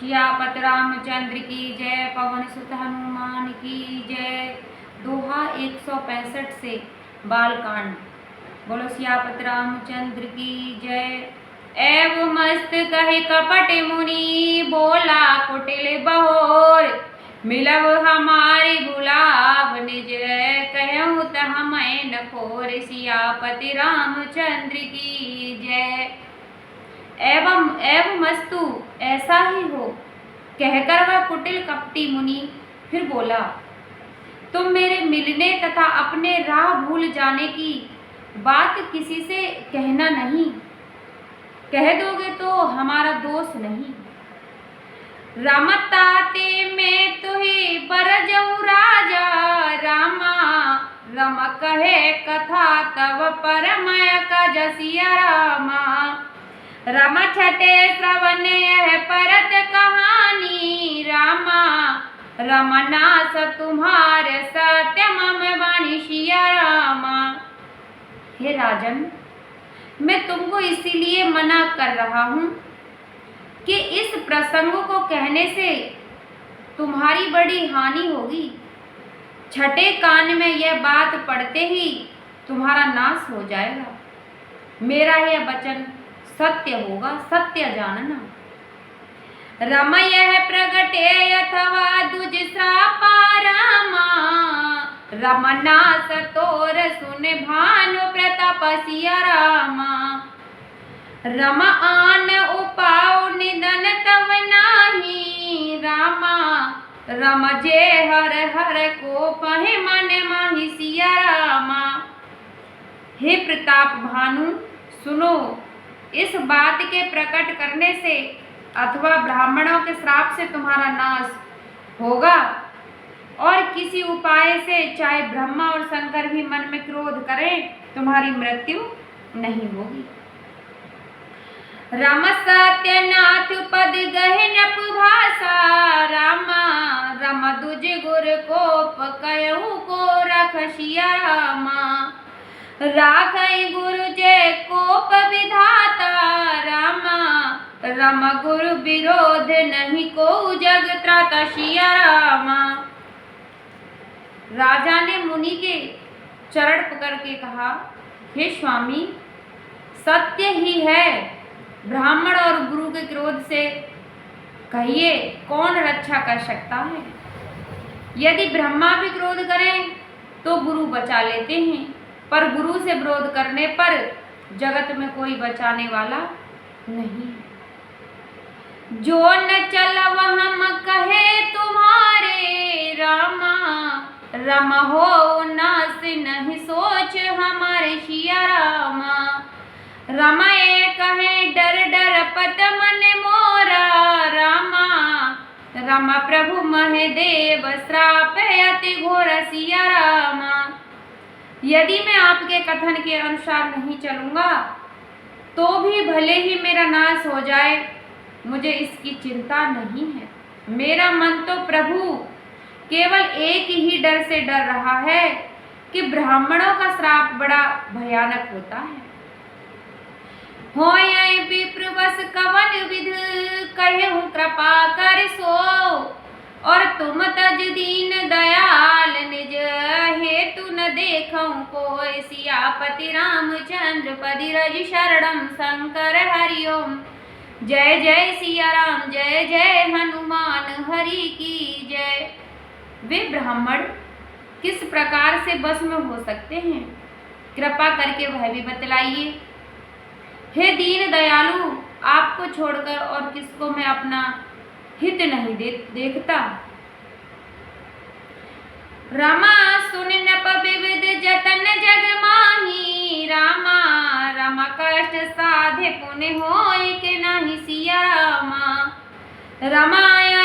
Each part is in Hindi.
सियापत रामचंद्र की जय। पवन सुत हनुमान की जय। दोहा 165 से बालकांड। बोलो सियापत रामचंद्र की जय। एव मस्त कहे कपट मुनि, बोला कुटिल बहोर। मिलव हमारी बुलाव निज, कहूँ त हमें न खोर। सियापति रामचंद्र की जय। एवं मस्तु ऐसा ही हो, कहकर वह कुटिल कपटी मुनि फिर बोला, तुम मेरे मिलने तथा अपने राह भूल जाने की बात किसी से कहना नहीं। कह दोगे तो हमारा दोष नहीं। रमताते में तुही बरजऊ राजा, रामा रम कहे कथा तव परमय का जसिया रामा। रम छठे श्रवण यह परत कहानी, रामा रमनास तुम्हार सत्य मम वाणी सिया रामा। हे राजन, मैं तुमको इसीलिए मना कर रहा हूँ कि इस प्रसंग को कहने से तुम्हारी बड़ी हानि होगी। छठे कान में यह बात पढ़ते ही तुम्हारा नाश हो जाएगा। मेरा यह वचन सत्य होगा, सत्य जानना। रम यह प्रगटे अथवा दुज श्रापा रामा, रमनास तोर सुन भानु प्रताप सिया रामा। रम आन उपाउ निधन तव नाही, रामा रम जे हर हर को पहे मन माहि सिया रामा। हे प्रताप भानु, सुनो, इस बात के प्रकट करने से अथवा ब्राह्मणों के श्राप से तुम्हारा नाश होगा, और किसी उपाय से चाहे ब्रह्मा और शंकर भी मन में क्रोध करें, तुम्हारी मृत्यु नहीं होगी। राम सत्यनाथ पद गहन भाषा, रामा रम दुज गुर कोप कयहु को रख सिया रामा। राखई गुरु जय कोप विधाता, रामा रम गुरु विरोध नहीं को जग त्राता सिया रामा। राजा ने मुनि के चरण पकड़ के कहा, हे स्वामी, सत्य ही है। ब्राह्मण और गुरु के क्रोध से कहिए कौन रक्षा कर सकता है। यदि ब्रह्मा भी क्रोध करें तो गुरु बचा लेते हैं, पर गुरु से विरोध करने पर जगत में कोई बचाने वाला नहीं। जो न चलव हम कहे तुम्हारे, रामा रम हो नास नहीं सोच हमारे सिया रामा। रमाए कहे डर डर पत मन मोरा, रामा रम प्रभु महदेव श्राप अति घोर सिया रामा। यदि मैं आपके कथन के अनुसार नहीं चलूंगा तो भी भले ही मेरा नाश हो जाए, मुझे इसकी चिंता नहीं है। मेरा मन तो प्रभु केवल एक ही डर से डर रहा है कि ब्राह्मणों का श्राप बड़ा भयानक होता है। होय विप्र बस कवन विध, कहु कृपा कर सो। और तुम तज दीन दयाल निज, हेतु न देखऊं कोय। सियापति रामचंद्र पदि रज शरणम शंकर हरिओम। जय जय सिया राम, जय जय हनुमान हरि की जय। वे ब्राह्मण किस प्रकार से बस में हो सकते हैं, कृपा करके वह भी बतलाइए। हे दीन दयालु, आपको छोड़कर और किसको मैं अपना हित नहीं देखता। रमा सुन नप विविध जतन जग माही, रामा रमा कष्ट साधे पुण्य होय के नाही सिया रामा। रमाय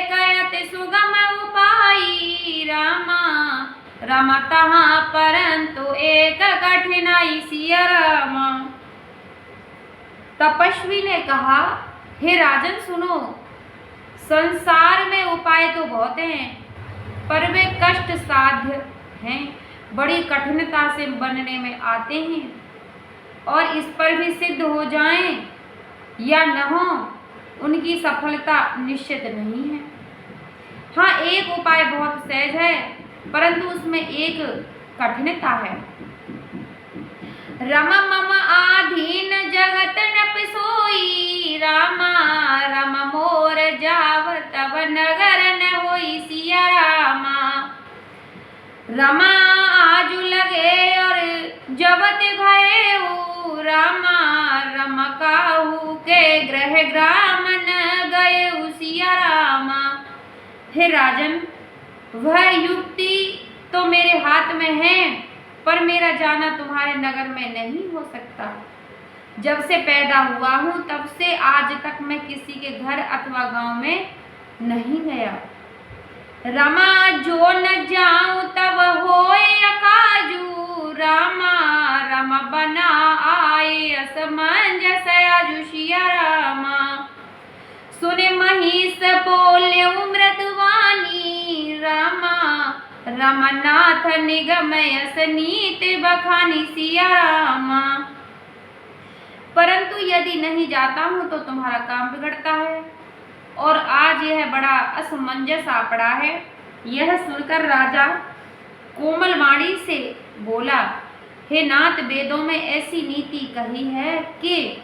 कयत सुगम उपाई, रामा रमा तहाँ परंतु एक कठिनाई सिया रामा। तपस्वी ने कहा, हे राजन सुनो, संसार में उपाय तो बहुत हैं, पर वे कष्ट साध्य हैं, बड़ी कठिनता से बनने में आते हैं, और इस पर भी सिद्ध हो जाएं या न हो, उनकी उनकी सफलता निश्चित नहीं है। हाँ, एक उपाय बहुत सहज है, परंतु उसमें एक कठिनता है। रम मम आधीन जगत नप सोई, रामा रम मोर जाव तब नगर न होई सिया रामा। रमा आजु लगे और जबत भयऊ, रामा रम काहू के ग्रह ग्राम न गए सिया रामा। हे राजन, वह युक्ति तो मेरे हाथ में है, पर मेरा जाना तुम्हारे नगर में नहीं हो सकता। जब से पैदा हुआ हूँ तब से आज तक मैं किसी के घर अथवा गांव में नहीं गया। रमा जो न जाऊं तब होए अकाजू, रामा रम बना आए असमंजस आजू सिया रामा। सुने महिष बोले मृदुवानी, रामा रमनाथ निगमयस नीति बखानी सिया रामा। परंतु यदि नहीं जाता हूँ तो तुम्हारा काम बिगड़ता है, और आज यह बड़ा असमंजस आ पड़ा है। यह सुनकर राजा कोमल वाणी से बोला, हे नाथ, वेदों में ऐसी नीति कही है कि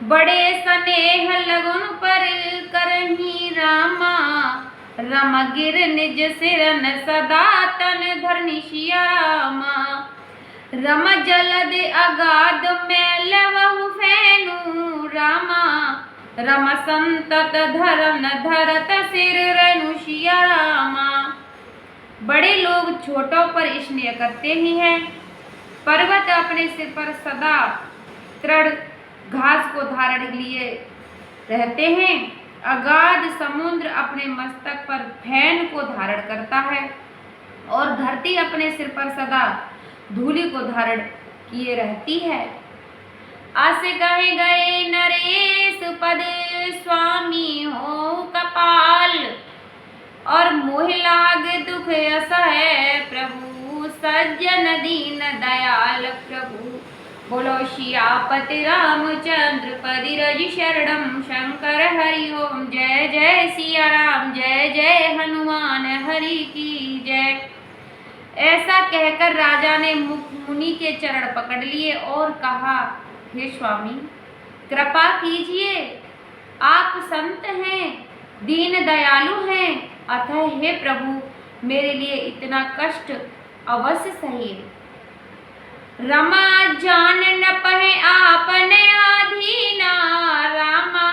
बड़े स्नेह लगन पर करही, रामा रम गिर निज सिरन सदा तन धरनी सिया रामा। रम जलद अगाध मैल वहु फैनु, रामा रम संतत धरन धरत सिर रेणु सिया रामा। बड़े लोग छोटों पर स्नेह करते ही हैं। पर्वत अपने सिर पर सदा तृण घास को धारण लिए रहते हैं। अगाध समुद्र अपने मस्तक पर फैन को धारण करता है, और धरती अपने सिर पर सदा धूलि को धारण किए रहती है। अस कहे गए नरेश पद स्वामी हो कपाल, और मोह लाग दुख असह प्रभु सज्जन दीन दयाल प्रभु। बोलो सियापति रामचंद्र पति रज शरणम शंकर हरि ओम। जय जय सिया राम, जय जय हनुमान हरि की जय। ऐसा कहकर राजा ने मुनि के चरण पकड़ लिए और कहा, हे स्वामी, कृपा कीजिए, आप संत हैं, दीन दयालु हैं, अतः हे प्रभु मेरे लिए इतना कष्ट अवश्य सहिए। रमा जान न पहे आपने आधीना, रामा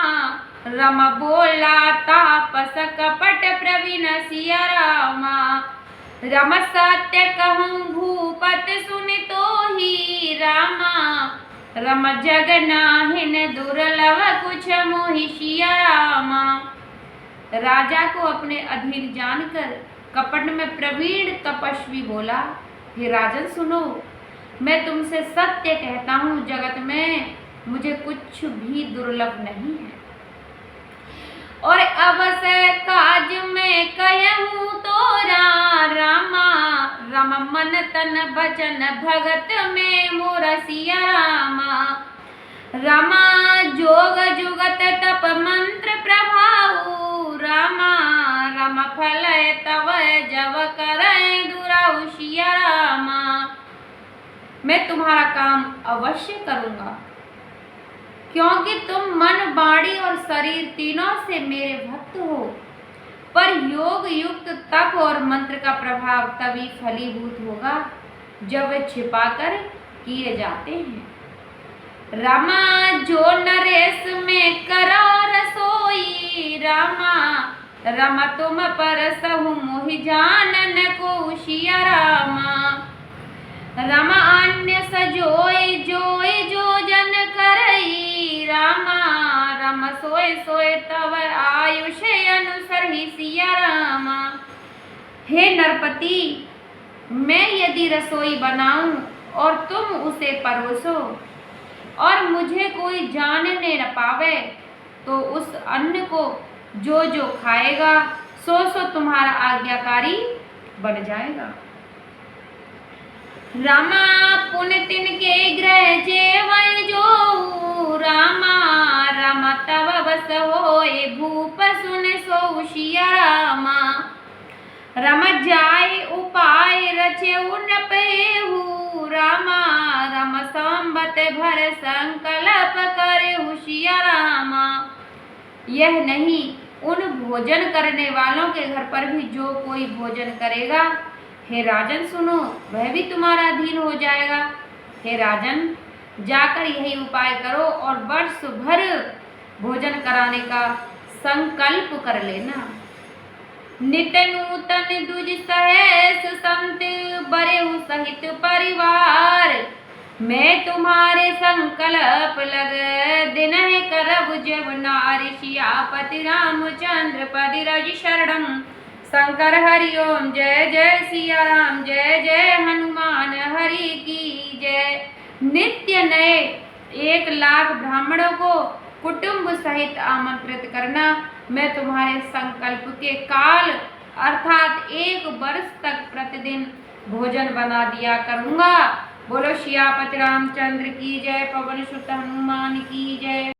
रम बोला तापस कपट प्रवीण सिया रामा। रम सत्य कहूँ भूपत सुनि तो ही, रामा रम जग नाहिन दुर्लभ कुछ मोहि सिया रामा। राजा को अपने अधीन जानकर कपट में प्रवीण तपस्वी बोला, हे राजन सुनो, मैं तुमसे सत्य कहता हूँ, जगत में मुझे कुछ भी दुर्लभ नहीं है। और अवसर काज में कहूँ तोरा, रामा रम मन तन बचन भगत में मोरा सिया रामा। रामा जोग जुगत तप मंत्र प्रभाऊ, रामा रम फल तव जब करे दुराऊ सिया रामा। मैं तुम्हारा काम अवश्य करूंगा, क्योंकि तुम मन वाणी और शरीर तीनों से मेरे भक्त हो। पर योग युक्त तप और मंत्र का प्रभाव तभी फलीभूत होगा जब वे छिपाकर किए जाते हैं। रामा जो नरेश में करो रसोई, रामा रम तुम पर सहु मोहि जानन को सिया रामा। रम अन्य सजोय जोय जो जन करई, रामा रम सोय सोय तव आयुष अनुसर ही सिया रामा। हे नरपति, मैं यदि रसोई बनाऊं और तुम उसे परोसो और मुझे कोई जानने न पावे, तो उस अन्न को जो जो खाएगा सो सो तुम्हारा आज्ञाकारी बन जाएगा। रामा पुन तिनके ग्रह जेवै जो, रामा रम तब बस होए भूप सुन सो सिया रामा। रम जाय उपाय रचे उन पेहु रामा। रम संबत भर संकल्प करे हुशिया रामा। यह नहीं, उन भोजन करने वालों के घर पर भी जो कोई भोजन करेगा, हे राजन सुनो, वह भी तुम्हारा अधीन हो जाएगा। हे राजन, जाकर यही उपाय करो और वर्ष भर भोजन कराने का संकल्प कर लेना। नित नूतन दुज सहस संत बरेहु सहित परिवार। मैं तुम्हारे संकल्प लग दिन है करब जब नारि। सियापति रामचंद्र पदि रज शरणम। शंकर हरि ओम जय जय सिया राम, जय जय हनुमान हरि की जय। नित्य नए 1,00,000 ब्राह्मणों को कुटुंब सहित आमंत्रित करना। मैं तुम्हारे संकल्प के काल अर्थात 1 वर्ष तक प्रतिदिन भोजन बना दिया करूँगा। बोलो सियापति रामचंद्र की जय, पवन सुत हनुमान की जय।